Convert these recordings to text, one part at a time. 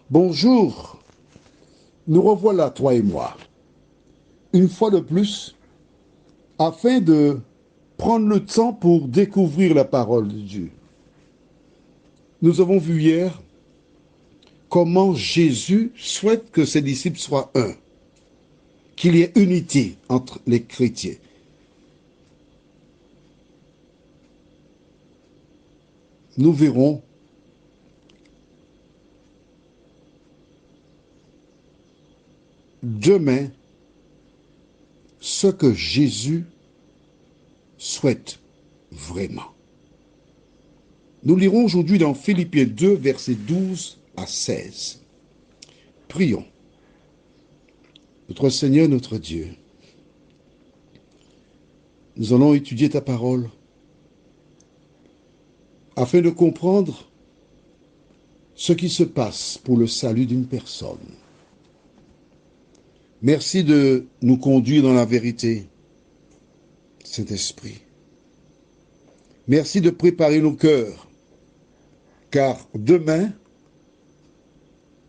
Bonjour, nous revoilà, toi et moi, une fois de plus, afin de prendre le temps pour découvrir la parole de Dieu. Nous avons vu hier comment Jésus souhaite que ses disciples soient un, qu'il y ait unité entre les chrétiens. Nous verrons demain ce que Jésus souhaite vraiment. Nous lirons aujourd'hui dans Philippiens 2, versets 12 à 16. Prions. Notre Seigneur, notre Dieu, nous allons étudier ta parole afin de comprendre ce qui se passe pour le salut d'une personne. Merci de nous conduire dans la vérité, Saint-Esprit. Merci de préparer nos cœurs, car demain,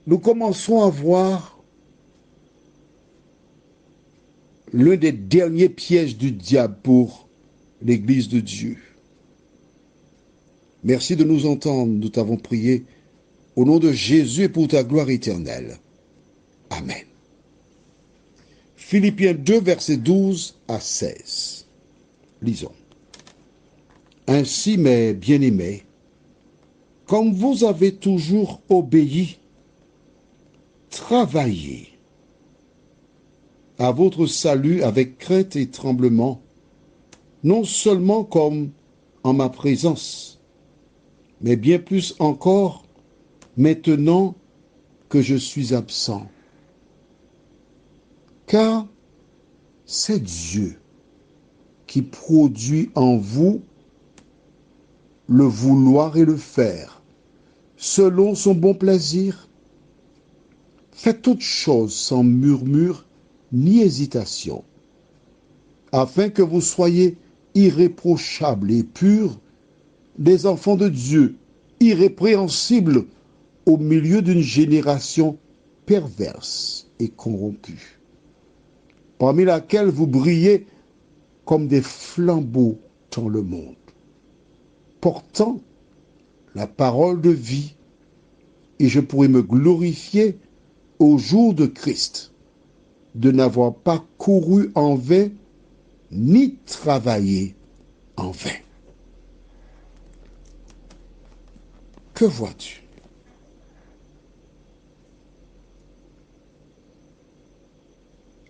nous commencerons à voir l'un des derniers pièges du diable pour l'Église de Dieu. Merci de nous entendre, nous t'avons prié, au nom de Jésus et pour ta gloire éternelle. Amen. Philippiens 2, versets 12 à 16. Lisons. Ainsi, mes bien-aimés, comme vous avez toujours obéi, travaillez à votre salut avec crainte et tremblement, non seulement comme en ma présence, mais bien plus encore maintenant que je suis absent. Car c'est Dieu qui produit en vous le vouloir et le faire, selon son bon plaisir. Faites toutes choses sans murmure ni hésitation, afin que vous soyez irréprochables et purs, des enfants de Dieu, irrépréhensibles au milieu d'une génération perverse et corrompue, parmi laquelle vous brillez comme des flambeaux dans le monde, portant la parole de vie, et je pourrai me glorifier au jour de Christ de n'avoir pas couru en vain, ni travaillé en vain. Que vois-tu?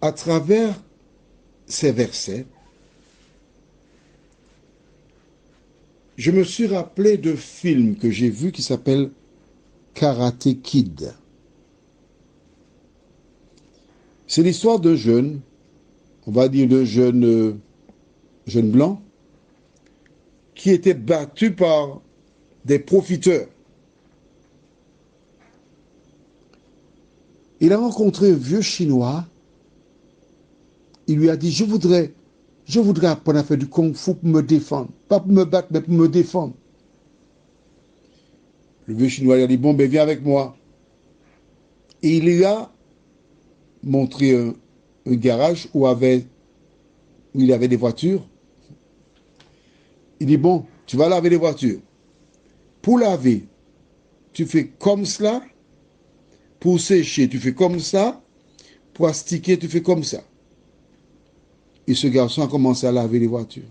À travers ces versets, je me suis rappelé de film que j'ai vu qui s'appelle Karate Kid. C'est l'histoire d'un jeune, on va dire d'un jeune blanc, qui était battu par des profiteurs. Il a rencontré un vieux Chinois. Il lui a dit, je voudrais apprendre à faire du kung-fu pour me défendre. Pas pour me battre, mais pour me défendre. Le vieux Chinois lui a dit, bon, ben viens avec moi. Et il lui a montré un garage où il y avait des voitures. Il dit, bon, tu vas laver les voitures. Pour laver, tu fais comme cela. Pour sécher, tu fais comme ça. Pour astiquer, tu fais comme ça. Et ce garçon a commencé à laver les voitures.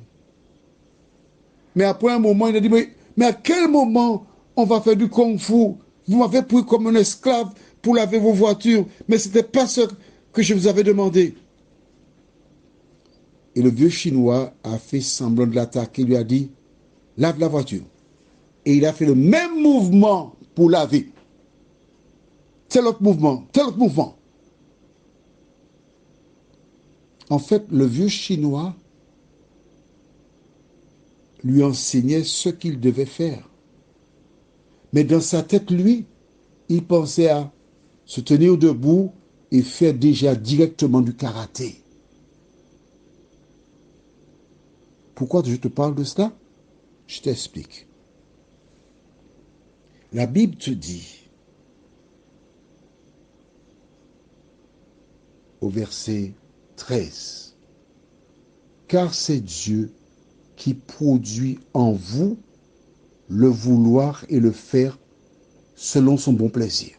Mais après un moment, il a dit, mais à quel moment on va faire du kung-fu? Vous m'avez pris comme un esclave pour laver vos voitures, mais ce n'était pas ce que je vous avais demandé. Et le vieux Chinois a fait semblant de l'attaquer, il lui a dit, lave la voiture. Et il a fait le même mouvement pour laver. Tel autre mouvement, tel autre mouvement. En fait, le vieux Chinois lui enseignait ce qu'il devait faire. Mais dans sa tête, lui, il pensait à se tenir debout et faire déjà directement du karaté. Pourquoi je te parle de cela? Je t'explique. La Bible te dit au verset 13. Car c'est Dieu qui produit en vous le vouloir et le faire selon son bon plaisir.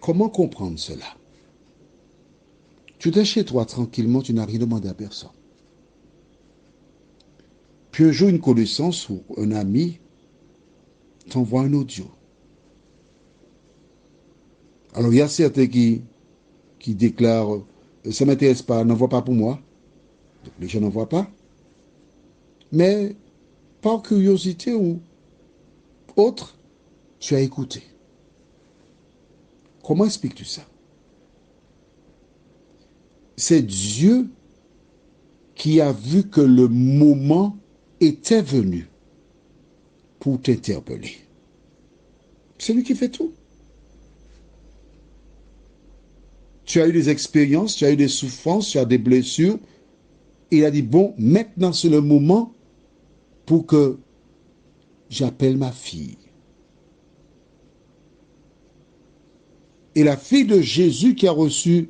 Comment comprendre cela? Tu es chez toi tranquillement, tu n'as rien demandé à personne. Puis un jour, une connaissance ou un ami t'envoie un audio. Alors, il y a certains qui déclarent ça ne m'intéresse pas, n'envoie pas pour moi. Donc, les gens n'envoient pas. Mais par curiosité ou autre, tu as écouté. Comment expliques-tu ça? C'est Dieu qui a vu que le moment était venu pour t'interpeller. C'est lui qui fait tout. Tu as eu des expériences, tu as eu des souffrances, tu as des blessures. Et il a dit, bon, maintenant c'est le moment pour que j'appelle ma fille. Et la fille de Jésus qui a reçu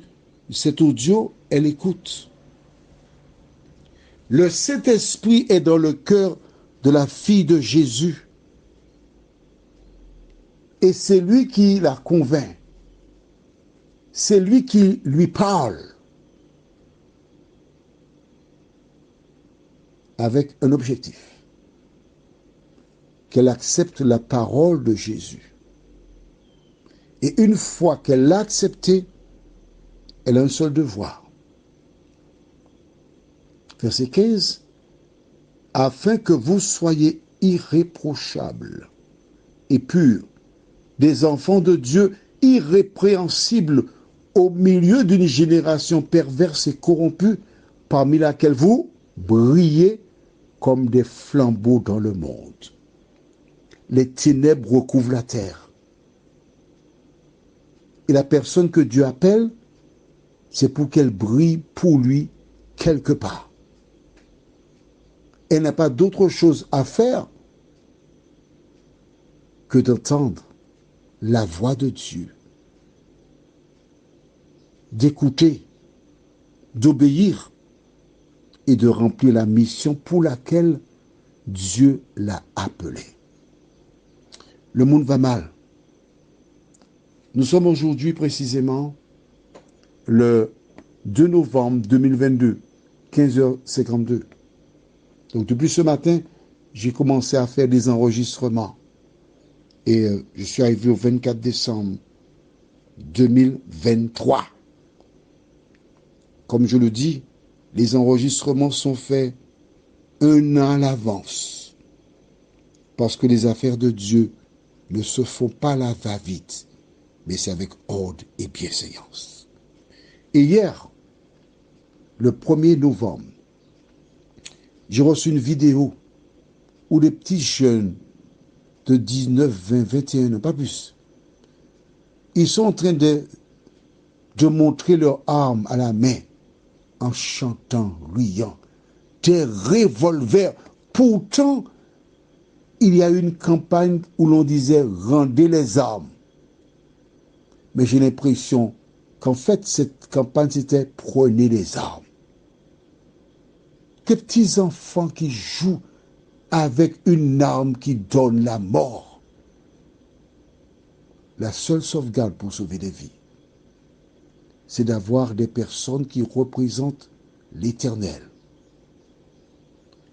cet audio, elle écoute. Le Saint-Esprit est dans le cœur de la fille de Jésus. Et c'est lui qui la convainc. C'est lui qui lui parle. Avec un objectif. Qu'elle accepte la parole de Jésus. Et une fois qu'elle l'a accepté, elle a un seul devoir. Verset 15. Afin que vous soyez irréprochables et purs, des enfants de Dieu irrépréhensibles au milieu d'une génération perverse et corrompue, parmi laquelle vous brillez comme des flambeaux dans le monde. Les ténèbres recouvrent la terre. Et la personne que Dieu appelle, c'est pour qu'elle brille pour lui quelque part. Elle n'a pas d'autre chose à faire que d'entendre la voix de Dieu, d'écouter, d'obéir et de remplir la mission pour laquelle Dieu l'a appelée. Le monde va mal. Nous sommes aujourd'hui précisément le 2 novembre 2022, 15h52. Donc depuis ce matin, j'ai commencé à faire des enregistrements. Et je suis arrivé au 24 décembre 2023. Comme je le dis, les enregistrements sont faits un an à l'avance. Parce que les affaires de Dieu ne se font pas à la va-vite, mais c'est avec ordre et bienséance. Et hier, le 1er novembre, j'ai reçu une vidéo où des petits jeunes de 19, 20, 21 ans, pas plus, ils sont en train de montrer leurs armes à la main en chantant, riant, des revolvers. Pourtant, il y a eu une campagne où l'on disait « rendez les armes ». Mais j'ai l'impression qu'en fait, cette campagne, c'était « prenez les armes ». Des petits enfants qui jouent avec une arme qui donne la mort. La seule sauvegarde pour sauver des vies, c'est d'avoir des personnes qui représentent l'Éternel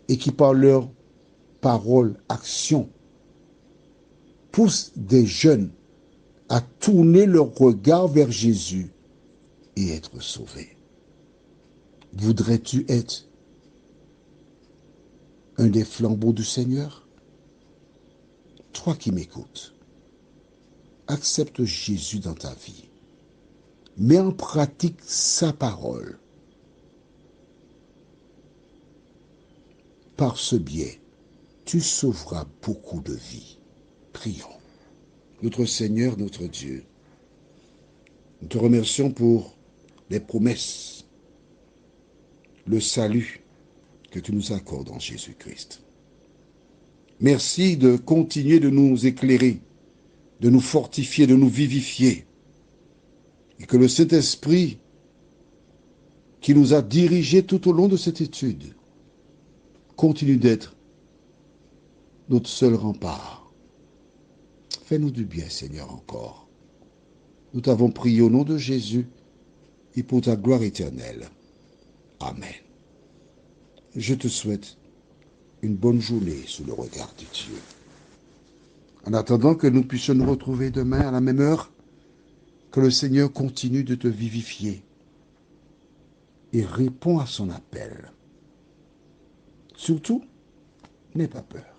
et qui, par leur parole, action, poussent des jeunes à tourner leur regard vers Jésus et être sauvés. Voudrais-tu être un des flambeaux du Seigneur? Toi qui m'écoutes, accepte Jésus dans ta vie. Mets en pratique sa parole. Par ce biais, tu sauveras beaucoup de vies. Prions. Notre Seigneur, notre Dieu, nous te remercions pour les promesses, le salut que tu nous accordes en Jésus-Christ. Merci de continuer de nous éclairer, de nous fortifier, de nous vivifier. Et que le Saint-Esprit qui nous a dirigés tout au long de cette étude, continue d'être notre seul rempart. Fais-nous du bien, Seigneur, encore. Nous t'avons prié au nom de Jésus et pour ta gloire éternelle. Amen. Je te souhaite une bonne journée sous le regard de Dieu. En attendant que nous puissions nous retrouver demain à la même heure, que le Seigneur continue de te vivifier et répond à son appel. Surtout, n'aie pas peur.